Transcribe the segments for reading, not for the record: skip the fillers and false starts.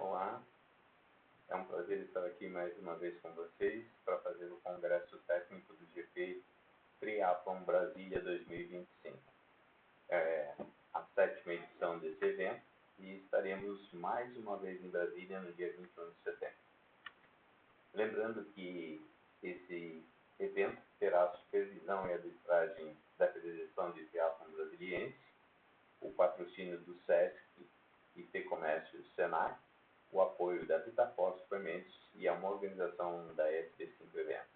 Olá, é um prazer estar aqui mais uma vez com vocês para fazer o Congresso Técnico do GP Triathlon Brasília 2025. É a 7ª edição desse evento e estaremos mais uma vez em Brasília no dia 21 de setembro. Lembrando que esse evento terá a supervisão e arbitragem da Federação de Triathlon Brasiliense, o patrocínio do SESC, IP Comércio Senac, o apoio da Vitafor Suplementos e a uma organização da FP5 Eventos.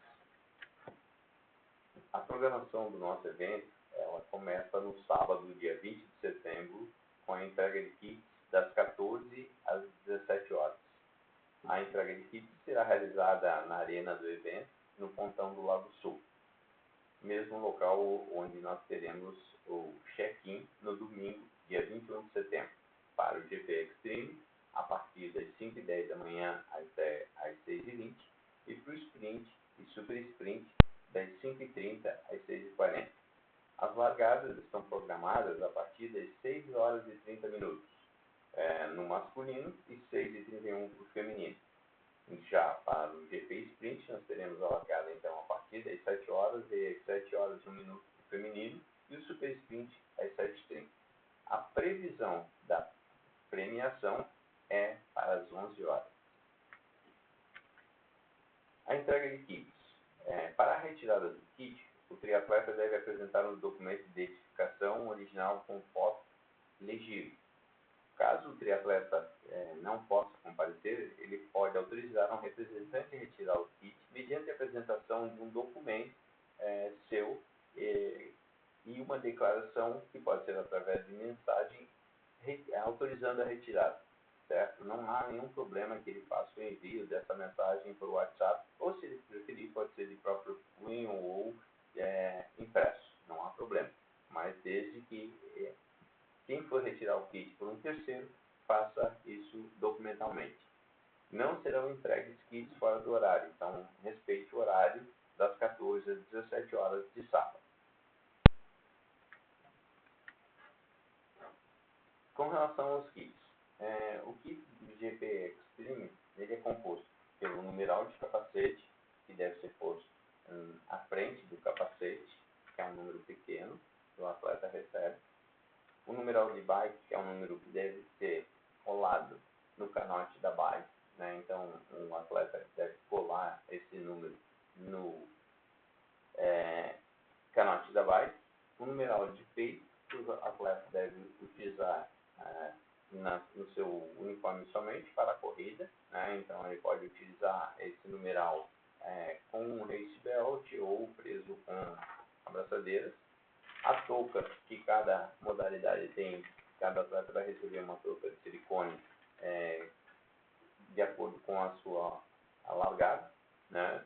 A programação do nosso evento ela começa no sábado, dia 20 de setembro, com a entrega de kits das 14 às 17 horas. A entrega de kits será realizada na arena do evento, no pontão do Lago Sul, mesmo local onde nós teremos o check-in no domingo, dia 21 de setembro, para o GP Extreme, a partir das 5h10 da manhã até às 6h20, e para o Sprint e Super Sprint, das 5h30 às 6h40. As largadas estão programadas a partir das 6h30 no masculino e 6h31 para o feminino. Já para o GP Sprint, nós teremos a largada então a partir das 7 horas e às 7 horas e 1 minuto para o feminino e o Super Sprint às 7h30. A previsão da premiação é para as 11 horas. A entrega de kits. Para a retirada do kit, o triatleta deve apresentar um documento de identificação original com foto legível. Caso o triatleta não possa comparecer, ele pode autorizar um representante a retirar o kit mediante a apresentação de um documento seu e uma declaração que pode ser através de mensagem autorizando a retirada. Certo? Não há nenhum problema que ele faça o envio dessa mensagem por WhatsApp, ou se ele preferir, pode ser de próprio punho ou impresso. Não há problema. Mas desde que quem for retirar o kit por um terceiro, faça isso documentalmente. Não serão entregues kits fora do horário, então respeite o horário das 14 às 17 horas de sábado. Com relação aos kits, o kit do GP Extreme ele é composto pelo numeral de capacete, que deve ser posto à frente do capacete, que é um número pequeno, que o atleta recebe. O numeral de bike, que é um número que deve ser colado no canote da bike, né? Então, um atleta deve colar esse número no canote da bike. O numeral de peito, que o atleta deve utilizar no seu uniforme somente para a corrida, né? Então ele pode utilizar esse numeral com um race belt ou preso com abraçadeiras. A touca que cada modalidade tem, cada atleta vai receber uma touca de silicone de acordo com a sua largada, né?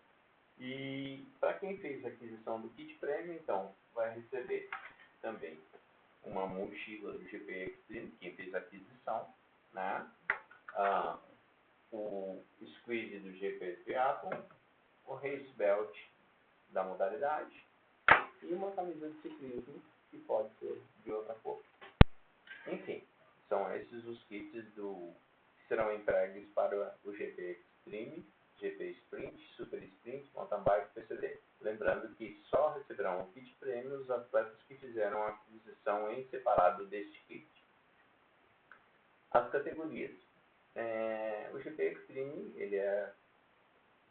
E para quem fez a aquisição do kit prêmio, então vai receber também uma mochila do GP Extreme, quem fez a aquisição, né? O squeeze do GP Triathlon, o race belt da modalidade e uma camisa de ciclismo que pode ser de outra cor. Enfim, são esses os kits que serão entregues para o GP Extreme, GP Sprint, Super Sprint, Mountain Bike e PCD. Lembrando que só receberão o kit prêmio os atletas que fizeram a aquisição em separado deste kit. As categorias. O GP Extreme ele é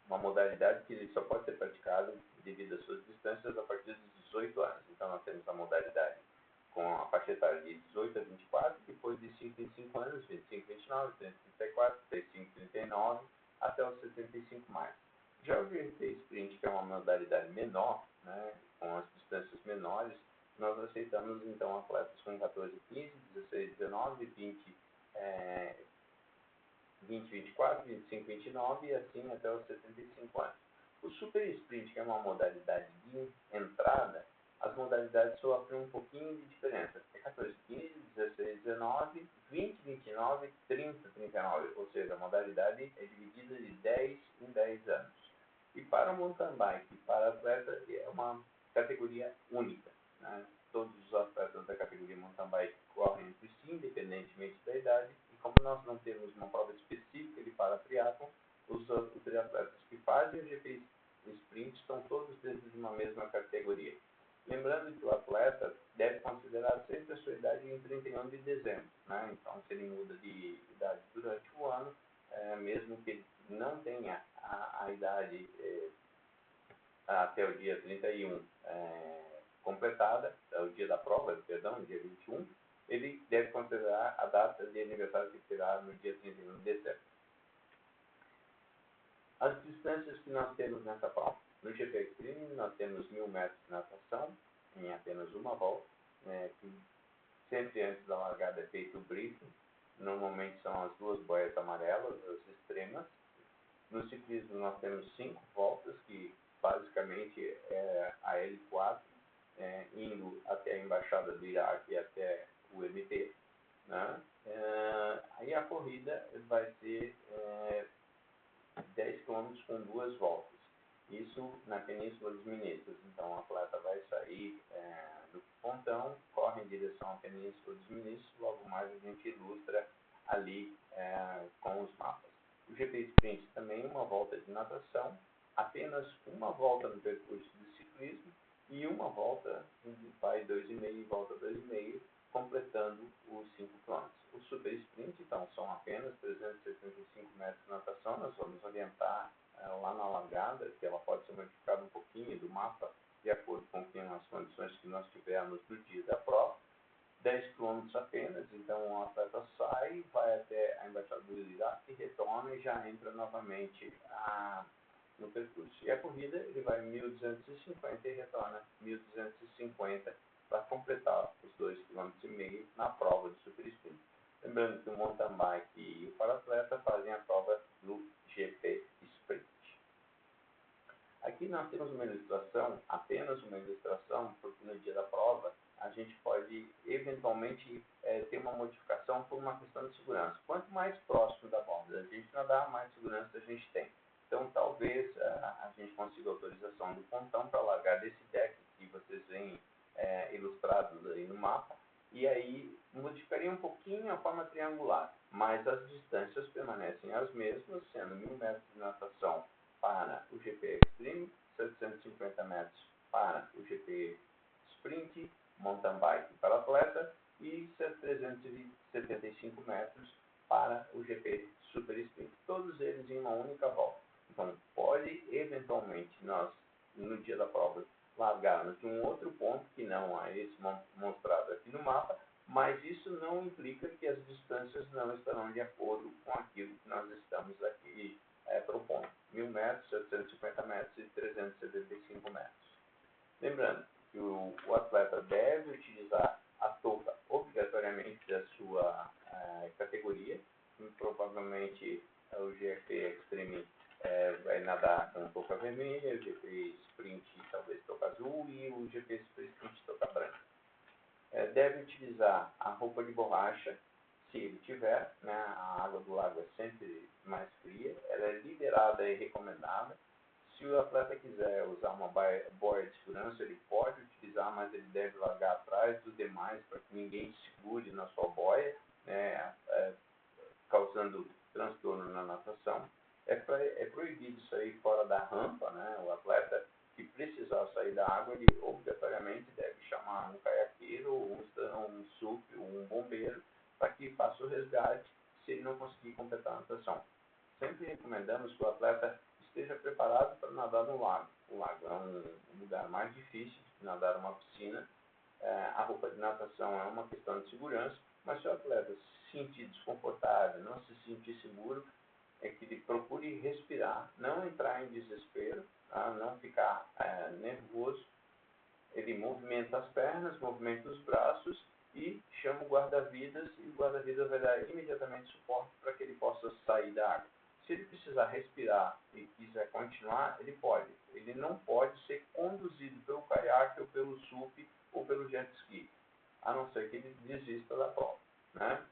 uma modalidade que ele só pode ser praticado devido às suas distâncias a partir dos 18 anos. Então nós temos a modalidade com a faixa etária de 18 a 24, depois de 5 em 5 anos, 25 a 29, 30 a 34, 35 a 39, até os 75 mais. Já o GP Sprint, que é uma modalidade menor, né, com as distâncias menores, nós aceitamos então atletas com 14 a 15, 16 a 19, 20 24, 25 a 29 e assim até os 75 anos. O Super Sprint, que é uma modalidade de entrada, as modalidades sofrem um pouquinho de diferença. É 14 a 15, 16 a 19, 20 a 29, 30 a 39, ou seja, a modalidade é dividida de 10 em 10 anos. E para o mountain bike, para atleta, é uma categoria única, né? Todos os atletas da categoria mountain bike correm entre si, independentemente da idade, e como nós não temos uma prova específica momento, né? Então, se ele muda de idade durante o ano, mesmo que ele não tenha a idade até o dia 31 completada, o dia da prova, perdão, dia 21, ele deve considerar a data de aniversário que terá no dia 31 de dezembro. As distâncias que nós temos nessa prova. No GP Extreme, nós temos 1.000 metros de natação, em apenas uma volta, que sempre antes da largada é feito o briefing. Normalmente são as duas boias amarelas, as extremas. No ciclismo, nós temos 5 voltas, que basicamente é a L4, indo até a Embaixada do Iraque e até o MT. Né? Aí a corrida vai ser 10 km com 2 voltas. Isso na Península dos Ministros. Então, o atleta vai sair do pontão, corre em direção à Península dos Ministros, logo mais a gente ilustra ali com os mapas. O GP Sprint também uma volta de natação, apenas uma volta no percurso de ciclismo e uma volta, vai 2,5 e volta 2,5, completando os 5 km. O Super Sprint, então, são apenas 375 metros de natação. Nós vamos orientar lá na largada, que ela pode ser modificada um pouquinho do mapa, de acordo com as condições que nós tivermos no dia da prova. 10 km apenas, então o atleta sai, vai até a Embaixada do Iraque, retorna e já entra novamente no percurso. E a corrida, ele vai 1.250 e retorna 1.250 para completar os 2,5 km na prova de Super Sprint. Lembrando que o mountain bike e o para-atleta fazem a prova do GP Sprint. Aqui nós temos uma ilustração, apenas uma ilustração, porque no dia da prova a gente pode eventualmente ter uma modificação por uma questão de segurança. Quanto mais próximo da borda a gente nadar, mais segurança a gente tem. Então talvez a gente consiga autorização do pontão para largar desse deck que vocês veem ilustrados aí no mapa, e aí modificaria um pouquinho a forma triangular, mas as distâncias permanecem as mesmas, sendo 1.000 metros de natação para o GP Extreme, 750 metros para o GP Sprint, mountain bike para atleta e 375 metros para o GP Super Sprint. Todos eles em uma única volta. Então, pode eventualmente nós, no dia da prova, largarmos de um outro ponto que não há esse mostrado aqui no mapa, mas isso não implica que as distâncias não estarão de acordo com aquilo que nós estamos aqui propondo. 1.000 metros, 750 metros e 375 metros. Lembrando que o atleta deve utilizar a touca obrigatoriamente da sua categoria. Provavelmente o GP Extreme vai nadar com touca vermelha, o GP Sprint talvez touca azul e o GP Sprint touca branca. Deve utilizar a roupa de borracha, se ele tiver, né? A água do lago é sempre mais fria, ela é liberada e recomendada. Se o atleta quiser usar uma boia de segurança, ele pode utilizar, mas ele deve largar atrás dos demais para que ninguém segure na sua boia, né? Causando transtorno na natação. É proibido sair fora da rampa, né? O atleta que precisar sair da água, ele obrigatoriamente deve chamar um caiaqueiro, um SUP, um bombeiro, para que faça o resgate se ele não conseguir completar a natação. Sempre recomendamos que o atleta esteja preparado para nadar no lago. O lago é um lugar mais difícil de nadar uma piscina. A roupa de natação é uma questão de segurança, mas se o atleta se sentir desconfortável, não se sentir seguro, é que ele procure respirar, não entrar em desespero, tá? Não ficar nervoso. Ele movimenta as pernas, movimenta os braços e chama o guarda-vidas, e o guarda-vidas vai dar imediatamente suporte para que ele possa sair da água. Se ele precisar respirar e quiser continuar, ele pode. Ele não pode ser conduzido pelo caiaque ou pelo SUP ou pelo jet ski, a não ser que ele desista da prova, né?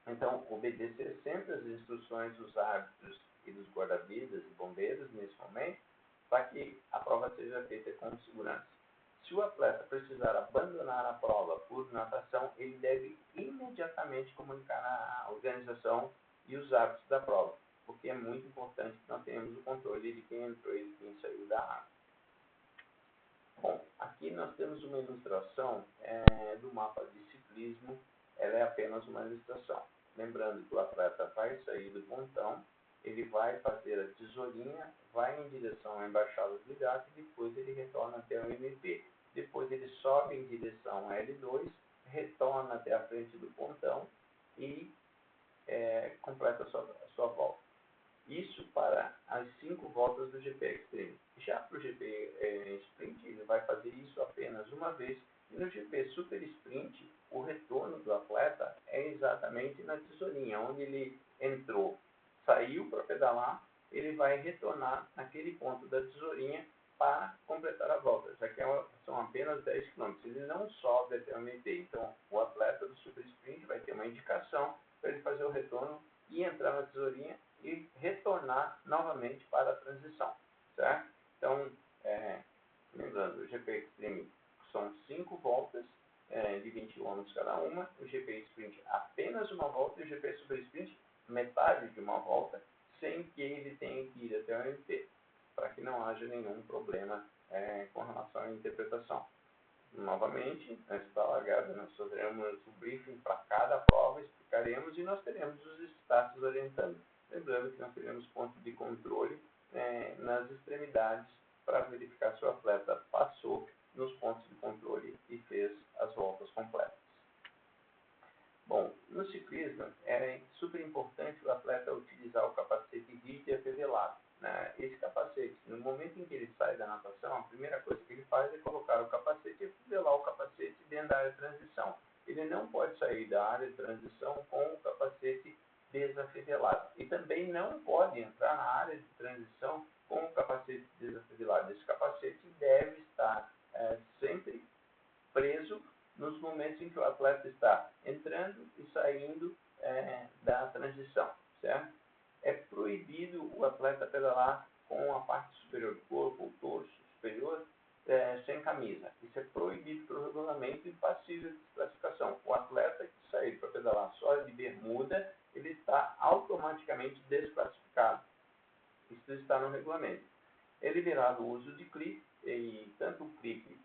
Então, obedecer sempre as instruções dos árbitros e dos guarda-vidas e bombeiros nesse momento, para que a prova seja feita com segurança. Se o atleta precisar abandonar a prova por natação, ele deve imediatamente comunicar à organização e os árbitros da prova, porque é muito importante que nós tenhamos o controle de quem entrou e de quem saiu da água. Bom, aqui nós temos uma ilustração do mapa de ciclismo ela é apenas uma ilustração. Lembrando que o atleta vai sair do pontão, ele vai fazer a tesourinha, vai em direção à embaixada do gato e depois ele retorna até o MP. Depois ele sobe em direção a L2, retorna até a frente do pontão e completa a sua volta. Isso para as 5 voltas do GP Extreme. Já para o GP Sprint, ele vai fazer isso apenas uma vez. E no GP Super Sprint, o retorno do atleta é exatamente na tesourinha, onde ele entrou, saiu para pedalar, ele vai retornar naquele ponto da tesourinha para completar a volta, já que são apenas 10 km. Ele não sobe até o MP. Então, o atleta do Super Sprint vai ter uma indicação para ele fazer o retorno e entrar na tesourinha e retornar novamente para a transição, certo? Então, lembrando, o GP Extreme são 5 voltas de 20 km cada uma, o GP Sprint apenas uma volta e o GP Super Sprint metade de uma volta, sem que ele tenha que ir até o MP, para que não haja nenhum problema com relação à interpretação. Novamente, antes da largada, nós faremos o briefing para cada prova, explicaremos e nós teremos os status orientando. Lembrando que nós teremos pontos de controle nas extremidades para verificar se o atleta passou nos pontos de controle e fez as voltas completas. Bom, no ciclismo é super importante o atleta utilizar o capacete rígido e afevelado. Né? Esse capacete, no momento em que ele sai da natação, a primeira coisa que ele faz é colocar o capacete e afivelar o capacete dentro da área de transição. Ele não pode sair da área de transição com o capacete desafivelado. E também não pode entrar na área de transição com o capacete desafivelado. Esse capacete deve estar sempre preso nos momentos em que o atleta está entrando e saindo da transição, certo? É proibido o atleta pedalar com a parte superior do corpo, o torso superior, sem camisa. Isso é proibido pelo regulamento e passível de desclassificação. O atleta que sair para pedalar só de bermuda, ele está automaticamente desclassificado. Isso está no regulamento. É liberado o uso de clipe, e tanto o clipe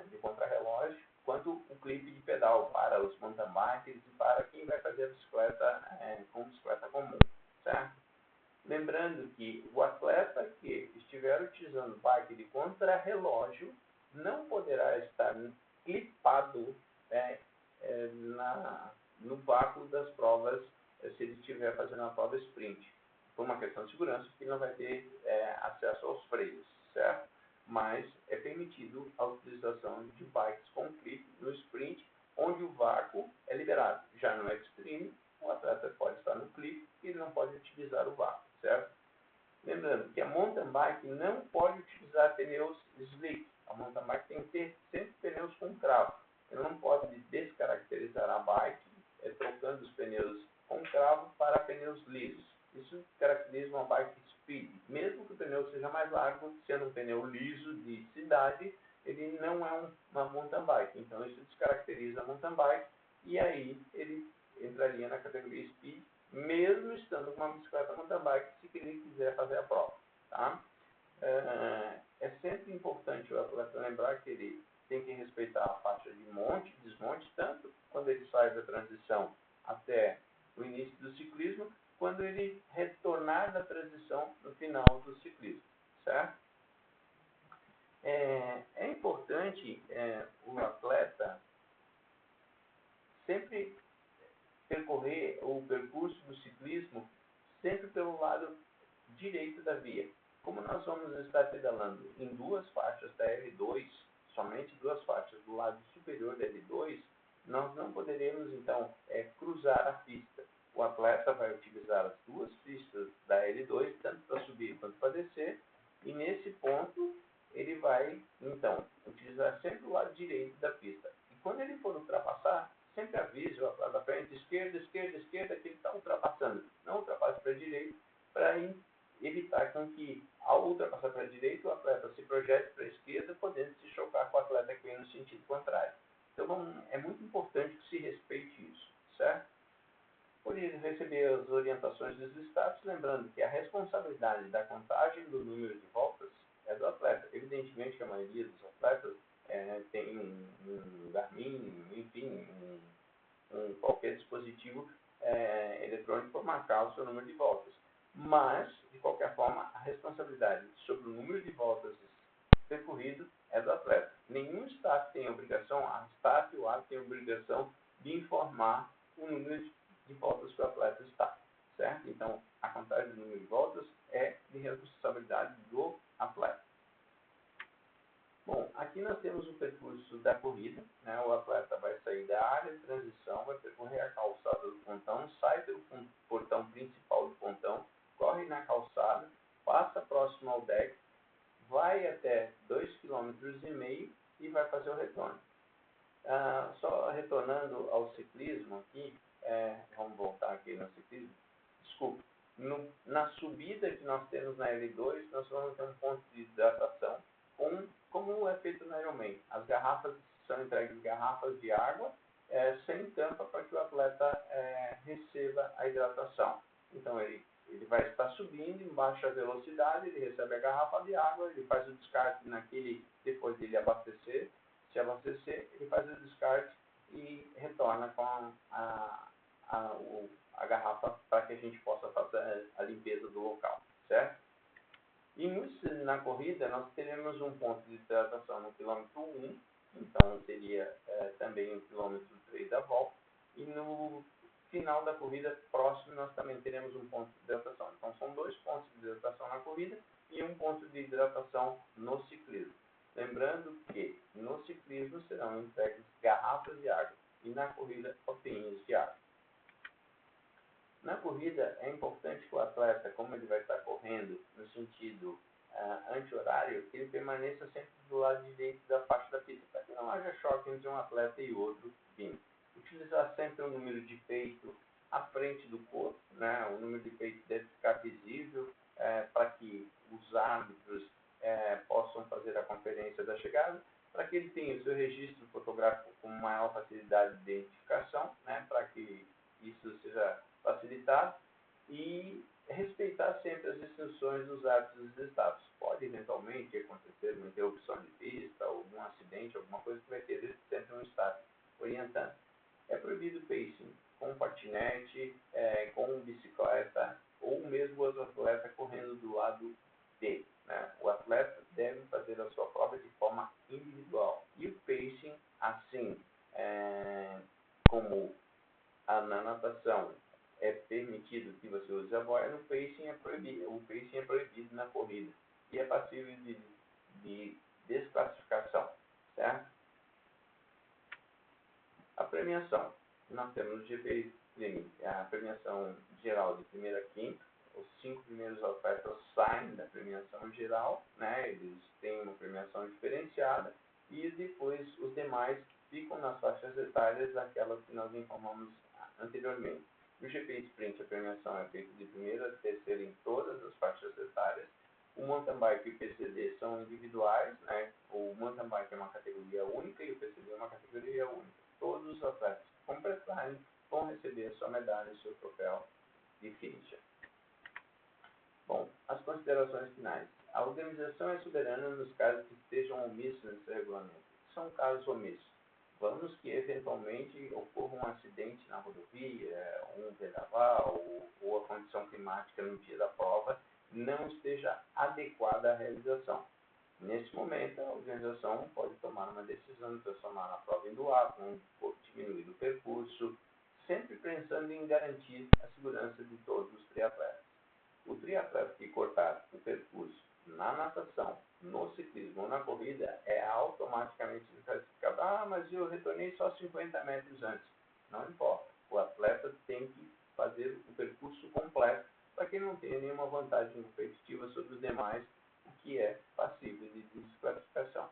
de contrarrelógio, quanto o clipe de pedal para os mountain bikers e para quem vai fazer a bicicleta com bicicleta comum, certo? Lembrando que o atleta que estiver utilizando bike de contrarrelógio não poderá estar clipado no vácuo das provas se ele estiver fazendo a prova sprint. Por uma questão de segurança, porque ele não vai ter acesso aos freios, certo? Mas é permitido a utilização de bikes com clipe no sprint, onde o vácuo é liberado. Já no extreme, o atleta pode estar no clipe e ele não pode utilizar o vácuo, certo? Lembrando que a mountain bike não pode utilizar pneus slick. A mountain bike tem que ter sempre pneus com cravo. Ele não pode descaracterizar a bike trocando os pneus com cravo para pneus lisos. Isso caracteriza uma bike speed. Mesmo que o pneu seja mais largo, sendo um pneu liso de cidade, ele não é uma mountain bike. Então isso descaracteriza a mountain bike e aí ele entraria na categoria speed, mesmo estando com uma bicicleta mountain bike, se ele quiser fazer a prova. Tá? É sempre importante o atleta lembrar que ele tem que respeitar a faixa de monte e desmonte, tanto quando ele sai da transição até o início do ciclismo, quando ele retornar da transição no final do ciclismo, certo? É importante o atleta sempre percorrer o percurso do ciclismo sempre pelo lado direito da via. Como nós vamos estar pedalando em 2 faixas da L2, somente 2 faixas do lado superior da L2, nós não poderemos então cruzar a pista. O atleta vai utilizar as 2 pistas da L2, tanto para subir quanto para descer, e nesse ponto ele vai então utilizar sempre o lado direito da pista. E quando ele for ultrapassar, sempre avise o atleta da frente, esquerda, esquerda, esquerda, que ele está ultrapassando. Não ultrapasse para a direita, para evitar com que, ao ultrapassar para a direita, o atleta se projete para a esquerda, podendo se chocar com o atleta que vem no sentido contrário. Então, é muito importante que se respeite isso, certo? Por receber as orientações dos status, lembrando que a responsabilidade da contagem do número de voltas é do atleta. Evidentemente que a maioria dos atletas tem um Garmin, enfim, qualquer dispositivo eletrônico para marcar o seu número de voltas. Mas, de qualquer forma, a responsabilidade sobre o número de voltas percorrido é do atleta. Nenhum staff tem obrigação, a staff e o árbitro tem obrigação de informar o número de voltas que o atleta está, certo? Então, a contagem do número de voltas é de responsabilidade do atleta. Bom, aqui nós temos o percurso da corrida, né? O atleta vai sair da área de transição, vai percorrer a calçada do pontão, sai pelo portão principal do pontão, corre na calçada, passa próximo ao deck, vai até 2,5 km e vai fazer o retorno. Só retornando ao ciclismo aqui, vamos voltar aqui no ciclismo, desculpa, na subida que nós temos na L2, nós vamos ter um ponto de hidratação, como é feito no Ironman. As garrafas são entregues garrafas de água sem tampa para que o atleta receba a hidratação. Então ele vai estar subindo em baixa velocidade, ele recebe a garrafa de água, ele faz o descarte depois dele abastecer. Se abastecer, ele faz o descarte e retorna com a garrafa para que a gente possa fazer a limpeza do local, certo? E na corrida, nós teremos um ponto de hidratação no quilômetro 1, então seria também o quilômetro 3 da volta, e no final da corrida próximo nós também teremos um ponto de hidratação. Então são 2 pontos de hidratação na corrida e um ponto de hidratação no ciclismo. Lembrando que no ciclismo serão entregues garrafas de água e na corrida copinhos de água. Na corrida é importante que o atleta, como ele vai estar correndo no sentido anti-horário, que ele permaneça sempre do lado direito da faixa da pista, para que não haja choque entre um atleta e outro vindo. Utilizar sempre o número de peito à frente do corpo, né? O número de peito deve ficar visível para que os árbitros possam fazer a conferência da chegada, para que ele tenha o seu registro fotográfico com maior facilidade de identificação, né? Para que isso seja facilitado e respeitar sempre as instruções dos árbitros dos estados. Pode eventualmente acontecer uma interrupção de pista, algum acidente, alguma coisa que vai ter sempre um staff orientando. É proibido pacing com patinete, com bicicleta ou mesmo o atleta correndo do lado dele, né? O atleta deve fazer a sua prova de forma individual. E o pacing, assim como na natação é permitido que você use a boia, no pacing é proibido. O pacing é proibido na corrida e é passível de desclassificação, certo? A premiação. Nós temos o GP Limite, a premiação geral de primeira a quinta. Os 5 primeiros atletas saem da premiação geral, né? Eles têm uma premiação diferenciada e depois os demais ficam nas faixas etárias daquelas que nós informamos anteriormente. No GP Sprint, a premiação é feita de primeira a terceira em todas as faixas etárias. O mountain bike e o PCD são individuais, né? O mountain bike é uma categoria única e o PCD é uma categoria única. Todos os atletas que completarem vão receber a sua medalha e seu troféu de finisher. Bom, as considerações finais. A organização é soberana nos casos que estejam omissos nesse regulamento. São casos omissos. Vamos que eventualmente ocorra um acidente na rodovia, um vendaval ou a condição climática no dia da prova não esteja adequada à realização. Nesse momento, a organização pode tomar uma decisão de transformar a prova em duátlon, ou diminuir o percurso, sempre pensando em garantir a segurança de todos os triatletas. O triatleta que cortar o percurso na natação, no ciclismo ou na corrida é automaticamente desclassificado. Mas eu retornei só 50 metros antes. Não importa. O atleta tem que fazer o percurso completo para que não tenha nenhuma vantagem competitiva sobre os demais, o que é passível de desclassificação.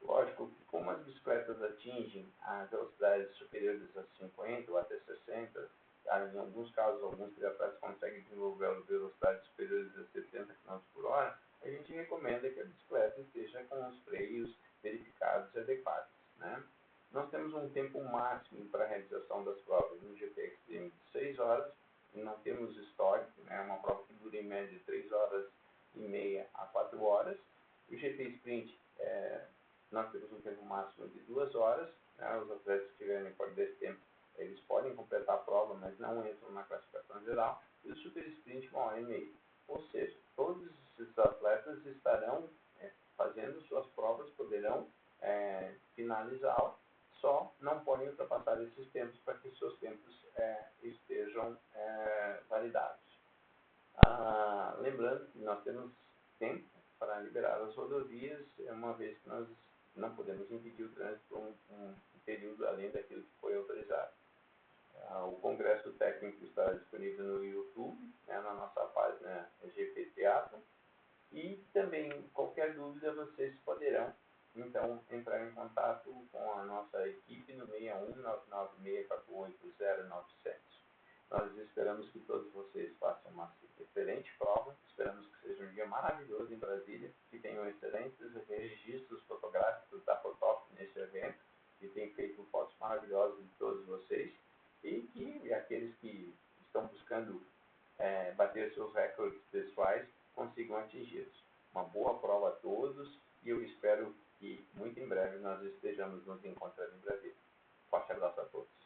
Lógico que como as bicicletas atingem as velocidades superiores a 50 ou até 60, em alguns casos, alguns triatletas conseguem desenvolver velocidades superiores a 70 km por hora, a gente recomenda que a bicicleta esteja com os freios verificados e adequados, né? Nós temos um tempo máximo para a realização das provas no GP Extreme de 6 horas, e não temos histórico, né? Uma prova que dura em média de 3 horas e meia a 4 horas. O GP Sprint, nós temos um tempo máximo de 2 horas, né? Os atletas que tiverem fora desse tempo eles podem completar a prova, mas não entram na classificação geral, e o super sprint 1 hora e meia. Ou seja, todos esses atletas estarão fazendo suas provas, poderão finalizá-la, só não podem ultrapassar esses tempos para que seus tempos estejam validados. Lembrando que nós temos tempo para liberar as rodovias, uma vez que nós não podemos impedir o trânsito por um período além daquilo que foi autorizado. O congresso técnico está disponível no YouTube, na nossa página GP Teatro, e também qualquer dúvida vocês poderão então entrar em contato com a nossa equipe no 61-99648-097. Nós esperamos que todos vocês façam uma excelente prova, esperamos que seja um dia maravilhoso em Brasília, que tenham excelentes registros fotográficos da Fotop nesse evento, que tem feito fotos maravilhosas de todos vocês, e que aqueles que estão buscando bater seus recordes pessoais consigam atingi-los. Uma boa prova a todos, e eu espero que muito em breve nós estejamos nos encontrando em Brasília. Forte abraço a todos.